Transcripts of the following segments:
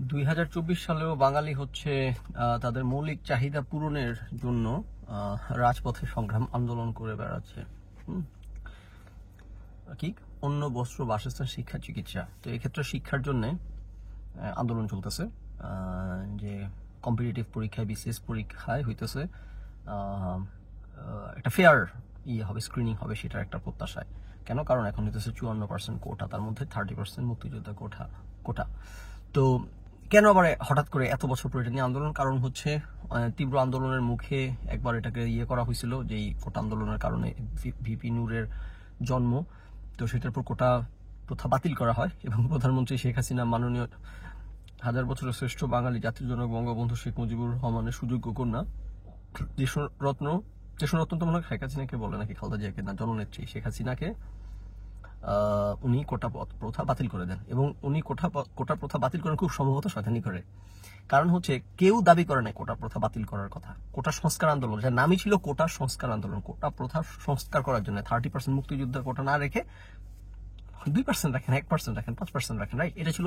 2024 সালেও বাঙালি হচ্ছে তাদের মৌলিক চাহিদা পূরণের জন্য রাজপথে সংগ্রাম আন্দোলন করে বেড়াচ্ছে। কি অন্ন, বস্ত্র, বাসস্থান, শিক্ষা, চিকিৎসা। তো এক্ষেত্রে শিক্ষার জন্য আন্দোলন চলতেছে, যে কম্পিটিটিভ পরীক্ষায়, বিসিএস পরীক্ষায় হইতেছে একটা ফেয়ার হবে, স্ক্রিনিং হবে, সেটার একটা প্রত্যাশায়। কেন? কারণ এখন হইতেছে 54% কোটা, তার মধ্যে 30% মুক্তিযোদ্ধা কোটা। তো কেন আবার হঠাৎ করে এত বছর পরে এটা নিয়ে আন্দোলন? কারণ হচ্ছে তীব্র আন্দোলনের মুখে একবার এটাকে করা হয়েছিল, যে এই কোটা আন্দোলনের কারণে ভিপি নূরের জন্ম। তো সেটার পর কোটা প্রথা বাতিল করা হয় এবং প্রধানমন্ত্রী শেখ হাসিনা, মাননীয় হাজার বছরের শ্রেষ্ঠ বাঙালি জাতির জনক বঙ্গবন্ধু শেখ মুজিবুর রহমানের সুযোগ্য কন্যা, দেশরত্ন তো মনে হয় শেখ হাসিনাকে বলে নাকি খালেদা জিয়াকে, না, জননেত্রী শেখ হাসিনাকে উনি কোটা প্রথা বাতিল করে দেন। এবং উনি কোটা প্রথা বাতিল করেন খুব সম্ভবত শয়তানি করে। কারণ হচ্ছে কেউ দাবি করে নাই কোটা প্রথা বাতিল করার কথা। কোটা সংস্কার আন্দোলন, যার নামই ছিল কোটা সংস্কার আন্দোলন, কোটা প্রথা সংস্কার করার জন্য 30% মুক্তিযুদ্ধের কোটা না রেখে 2% রাখেন, 1% রাখেন, 5% রাখেন, রাইট? এটা ছিল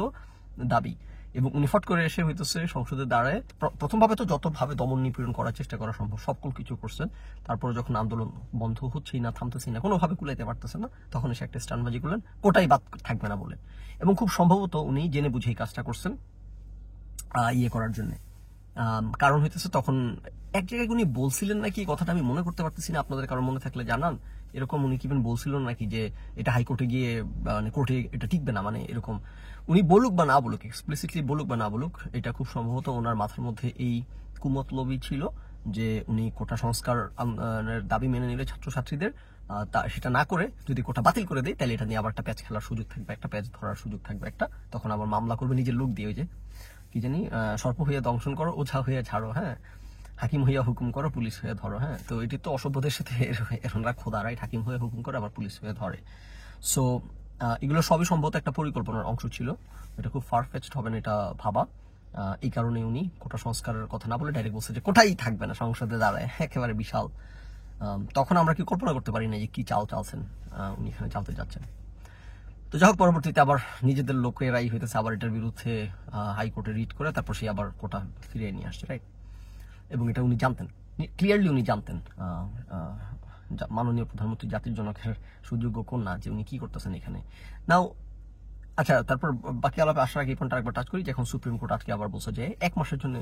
দাবি। এবং উনি ফট করে এসে হইতেছে সংসদে দাঁড়ায়, প্রথমভাবে তো যতভাবে দমন নিপীড়ন করার চেষ্টা করা সম্ভব সকল কিছু করছেন। তারপরে যখন আন্দোলন বন্ধ হচ্ছেই না, থামতেছি না, কোনোভাবে কুলাইতে পারতেছে না, তখন এসে একটা স্টানবাজি করলেন কোটাই বাদ থাকবে না বলে। এবং খুব সম্ভবত উনি জেনে বুঝে এই কাজটা করছেন করার জন্য। কারণ হইতেছে তখন এক জায়গায় উনি বলছিলেন নাকি, কথাটা আমি মনে করতে পারতেছি না, আপনাদের কারো মনে থাকলে জানান। এরকম উনি কি বলছিলেন নাকি যে এটা হাইকোর্টে গিয়ে, মানে কোর্টে এটা টিকবে না, মানে এরকম উনি বলুক বা না বলুক, এক্সপ্লিসিটলি বলুক বা না বলুক, এটা খুব সম্ভবত ওনার মাথার মধ্যে এই কুমতলবই ছিল যে উনি কোটা সংস্কার দাবি মেনে নিলে ছাত্রছাত্রীদের, সেটা না করে যদি কোটা বাতিল করে দেয়, তাহলে এটা নিয়ে আবার একটা প্যাচ খেলার সুযোগ থাকবে, একটা প্যাচ ধরার সুযোগ থাকবে, একটা তখন আবার মামলা করবে নিজের লোক দিয়ে, ওই যে কি জানি, সর্প হইয়া দংশন করো, ওঝা হইয়া ছাড়ো, হ্যাঁ, হাকিম হইয়া হুকুম করো, পুলিশ হয়ে ধরো। হ্যাঁ, তো এটি তো অসভ্যদের সাথে এরা খোদা, রাইট? হাকিম হয়ে হুকুম করে আবার পুলিশ হয়ে ধরে। সো এগুলো সবই সম্ভবত একটা পরিকল্পনার অংশ ছিল। এটা খুব ফারফেচড হবে না এটা ভাবা। এই কারণে উনি কোটা সংস্কারের কথা না বলে ডাইরেক্ট বলছে যে কোটাই থাকবে না, সংসদে দাঁড়ায়, একেবারে বিশাল। তখন আমরা কি কল্পনা করতে পারি না যে কি চালছেন উনি এখানে চালতে যাচ্ছেন। তো যাই হোক, পরবর্তীতে আবার নিজেদের লোকেরাই হইতেছে আবার এটার বিরুদ্ধে হাইকোর্টে রিট করে তারপর সে আবার কোটা ফিরিয়ে নিয়ে আসছে, রাইট? এবং এটা উনি জানতেন, ক্লিয়ারলি উনি জানতেন, মাননীয় প্রধানমন্ত্রী জাতির জনকের সুযোগ্য কন্যা, যে উনি কি করতেছেন এখানে। নাও আচ্ছা, তারপর বাকি আলাপে আসার আগে এই পয়েন্টটা একবার টাচ করি যে এখন সুপ্রিম কোর্ট আজকে আবার বলছে যে 1 মাসের জন্য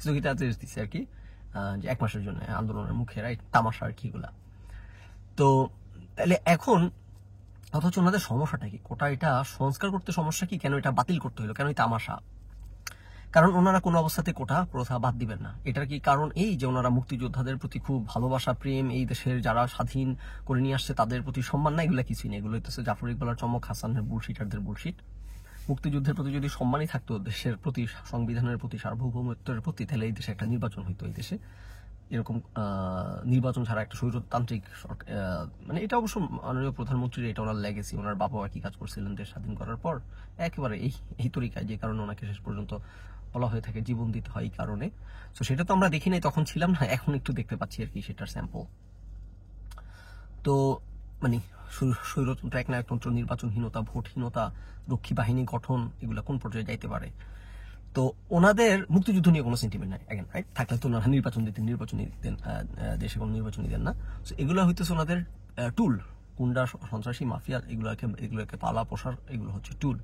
স্থগিতাদেশ দিচ্ছে আর কি, যে 1 মাসের জন্য আন্দোলনের মুখে, রাইট? তামাশা আর কি এগুলা। তো তাহলে এখন অথচ ওনাদের সমস্যাটা কি? কোটা এটা সংস্কার করতে সমস্যা কি? কেন এটা বাতিল করতে হলো? কেন এই তামাশা? কারণ ওনারা কোনো অবস্থাতে কোটা প্রথা বাদ দিবেন না। এটার কি কারণ? এই যে ওনারা মুক্তিযোদ্ধাদের প্রতি খুব ভালোবাসা, প্রেম, এই দেশের যারা স্বাধীন করে নিয়ে আসছে তাদের প্রতি সম্মান না, এগুলো কিছুই নেই। এগুলো হচ্ছে জাফর ইকবালের চমক, হাসানের বুলশিটারদের বুলশিট। মুক্তিযুদ্ধের প্রতি যদি সম্মানই থাকতো, দেশের প্রতি, সংবিধানের প্রতি, সার্বভৌমত্বের প্রতি, তাহলে এই দেশে একটা নির্বাচন হইতো। এই দেশে এরকম নির্বাচন ছাড়া একটা স্বৈরতান্ত্রিক সরকার, মানে এটা অবশ্য মাননীয় প্রধানমন্ত্রীর, এটা ওনার লেগেসি। ওনার বাবা একই কাজ করছিলেন দেশ স্বাধীন করার পর, একেবারে এই তরিকায়, যে কারণে ওনাকে শেষ পর্যন্ত বলা হয়ে থাকে জীবন দিতে হয় এই কারণে। তো সেটা তো আমরা দেখি নাই, তখন ছিলাম না, এখন একটু দেখতে পাচ্ছি আর কি, সেটার স্যাম্পল। তো মানে স্বৈরতন্ত্র, একনায়কতন্ত্র, নির্বাচনহীনতা, ভোটহীনতা, রক্ষী বাহিনী গঠন, এগুলা কোন পর্যায়ে যাইতে পারে? তো ওনাদের মুক্তিযুদ্ধ নিয়ে কোনো সেন্টিমেন্ট নাই, এগেন, রাইট? থাকলে তো ওনারা নির্বাচনী দিতেন, দেশে কোনো নির্বাচনী দেন না। তো এগুলো হইতেছে ওনাদের টুল, গুন্ডা, সন্ত্রাসী, মাফিয়া, এগুলোকে পালা পোষার, এগুলো হচ্ছে টুল।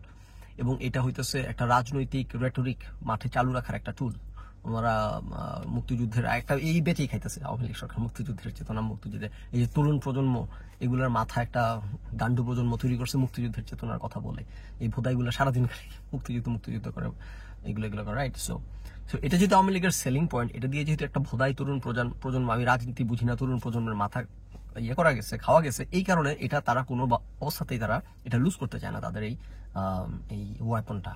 এবং এটা হইতেছে একটা রাজনৈতিক রেটরিক মাঠে চালু রাখার একটা টুল। ওনারা মুক্তিযুদ্ধের একটা এই বেঁচেই খাইতেছে আওয়ামী লীগ সরকার, মুক্তিযুদ্ধের চেতনা, মুক্তিযুদ্ধের এই যে তরুণ প্রজন্ম, এগুলোর মাথায় একটা গান্ডু প্রজন্ম তৈরি করছে মুক্তিযুদ্ধের চেতনার কথা বলে। এই ভোদাইগুলো সারাদিন মুক্তিযুদ্ধ করে, এগুলো করে, রাইট? সো এটা যেহেতু আওয়ামী লীগের সেলিং পয়েন্ট, এটা দিয়ে যেহেতু একটা ভোদাই তরুণ প্রজন্ম, আমি রাজনীতি বুঝি না, তরুণ প্রজন্মের মাথা করা গেছে, খাওয়া গেছে, এই কারণে এটা তারা কোনো অবস্থাতেই তারা এটা লুজ করতে চায় না, তাদের এই ওয়েপনটা।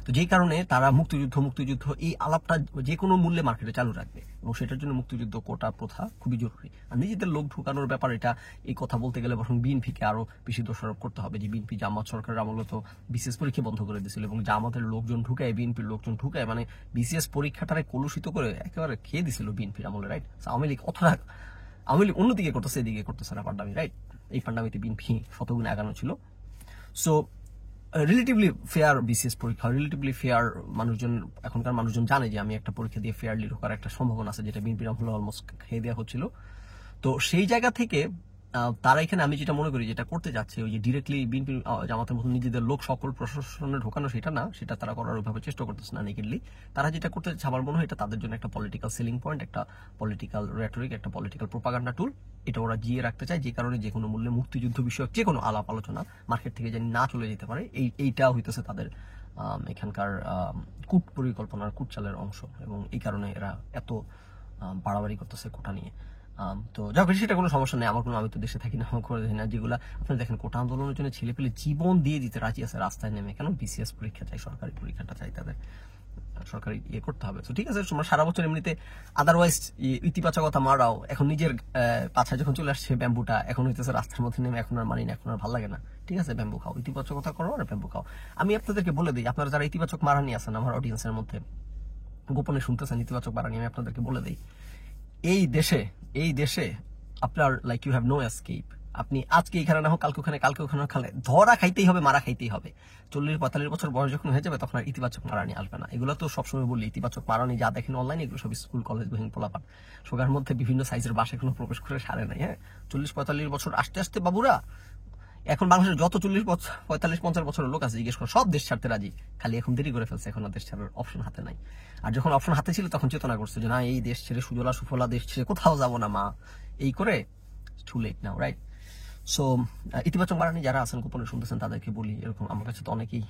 তো যেই কারণে তারা মুক্তিযুদ্ধ এই আলাপটা যে কোনো মূল্যে মার্কেটে চালু রাখবে, এবং সেটার জন্য মুক্তিযুদ্ধ কোটা প্রথা খুবই জরুরি। আর নিজেদের লোক ঢুকানোর ব্যাপার, এটা এই কথা বলতে গেলে বরং বিএনপিকে আরো বেশি দোষারোপ করতে হবে, যে বিএনপি জামাত সরকারের আমলে তো বিসিএস পরীক্ষা বন্ধ করে দিয়েছিল, এবং জামাতের লোকজন ঢুকায়, বিএনপির লোকজন ঢুকায়, মানে বিসিএস পরীক্ষাটারে কলুষিত করে একেবারে খেয়ে দিছিল বিএনপির আমলে, রাইট? আওয়ামী লীগ অতটা আওয়ামী লীগ অন্যদিকে করতেছে, এদিকে করতেছে না ফান্ডামি, রাইট? এই ফান্ডামিতে বিএনপি শতগুণে আগানো ছিল। সো রিলেটিভলি ফেয়ার বিসিএস পরীক্ষা, রিলেটিভলি ফেয়ার, মানুষজন এখনকার মানুষজন জানে যে আমি একটা পরীক্ষা দিয়ে ফেয়ারলি ঢোকার একটা সম্ভাবনা আছে, যেটা বিএনপির আমলে অলমোস্ট খেয়ে দেওয়া হচ্ছিল। তো সেই জায়গা থেকে তারা এখানে আমি যেটা মনে করি যেটা করতে যাচ্ছে, ওই যে ডিরেক্টলি বিএনপি জামাতের মতো নিজেদের লোক সকল প্রশাসনে ঢোকানো, সেটা না, সেটা তারা করার ওইভাবে চেষ্টা করতেছে না নেকেডলি। তারা যেটা করতে যাচ্ছে আমার মনে হয় এটা তাদের জন্য একটা পলিটিক্যাল সেলিং পয়েন্ট, একটা পলিটিক্যাল রেটরিক, একটা পলিটিক্যাল প্রোপাগান্ডা টুল। এটা ওরা জিয়ে রাখতে চায়, যে কারণে যে কোনো মূল্যে মুক্তিযুদ্ধ বিষয়ক যে কোনো আলাপ আলোচনা মার্কেট থেকে যেন না চলে যেতে পারে, এইটা হইতেছে তাদের এখানকার কূট পরিকল্পনার কূটচালের অংশ। এবং এই কারণে এরা এত বাড়াবাড়ি করতেছে কোটা নিয়ে। তো যাক, সেটা কোনো সমস্যা নেই, আমার কোনো, আমি তো দেশে থাকি না, আমার করে দেখি না। যেগুলা আপনারা দেখেন কোটা আন্দোলনের জন্য ছেলে পেলে জীবন দিয়ে দিতে রাজি আছে রাস্তায় নেমে, কেন? বিসিএস পরীক্ষা চাই, সরকারি পরীক্ষাটা চাই তাদের, সরকারি ইয়ে করতে হবে। তো ঠিক আছে, তোমরা সারা বছর এমনিতে আদারওয়াইজ ইতিবাচকতা মারাও, এখন নিজের পাছায় যখন চলে আসছে ব্যাম্বুটা, এখন হইতেছে রাস্তার মধ্যে নেমে এখন আর মানি না, এখন আর ভালো লাগে না। ঠিক আছে, ব্যাম্বু খাও, ইতিবাচকতা করো আর ব্যাম্বু খাও। আমি আপনাদেরকে বলে দিই, আপনারা যারা ইতিবাচক মারানি আছেন আমার অডিয়েন্সের মধ্যে, গোপনে শুনতেছেন ইতিবাচক মারানি, আমি আপনাদেরকে বলে দিই, এই দেশে আপনার like you have no escape. আপনি আজকে এখানে না হোক, কালকে ওখানে, কালকে ওখানে খালে ধরা খাইতেই হবে, মারা খাইতেই হবে। 40-45 বছর বয়স যখন হয়ে যাবে তখন আর ইতিবাচক মারানি আসবে না। এগুলো তো সবসময় বলি, ইতিবাচক মারানি যা দেখেন অনলাইনে, এগুলো সব স্কুল কলেজ বহিন পোলাপান, সোগার মধ্যে বিভিন্ন সাইজের বাসে এখনো প্রবেশ করে সারে নাই। হ্যাঁ, 40-45 বছর আসতে আসতে বাবুরা, এখন বাংলাদেশের যত 40-45-50 বছরের লোক আছে জিজ্ঞেস করো, সব দেশ ছাড়তে রাজি, খালি এখন দেরি করে ফেলছে, এখন আর দেশ ছাড়ার অপশন হাতে নাই। আর যখন অপশন হাতে ছিল তখন চেতনা করছে যে না, এই দেশ ছেড়ে, সুজলা সুফলা দেশ ছেড়ে কোথাও যাবো না মা, এই করে টু লেট নাও, রাইট? সো ইতিবাচক বাড়ানি যারা আছেন, গোপনে শুনতেছেন, তাদেরকে বলি, এরকম আমার কাছে তো অনেকেই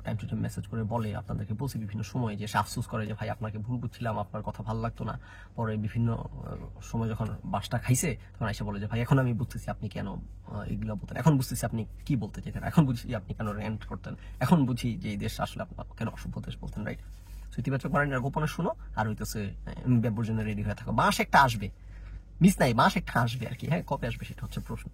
টাইম টু টাইম মেসেজ করে বলে, আপনাদেরকে বলছি বিভিন্ন সময়, যে আফসোস করে যে ভাই আপনাকে ভুল বুঝছিলাম, আপনার কথা ভালো লাগতো না। পরে বিভিন্ন সময় যখন বাসটা খাইছে তখন এসে বলে যে ভাই এখন আমি বুঝতেছি আপনি কেন এগুলো বলতেন, এখন বুঝতেছি আপনি কি বলতে চাইতেন, এখন বুঝি আপনি কেন র্যান্ট করতেন, এখন বুঝি যে এই দেশ আসলে আপনার কেন অসভ্য দেশ বলতেন, রাইট? সো ইতিবাচক বাড়ানিরা গোপনে শুনো, আর হইতেছে ব্যাপর জন্য রেডি হয়ে থাকো, মাস একটা আসবে, মিস নাই, মাস একটা আসবে আর কি। হ্যাঁ, কবে আসবে সেটা হচ্ছে প্রশ্ন।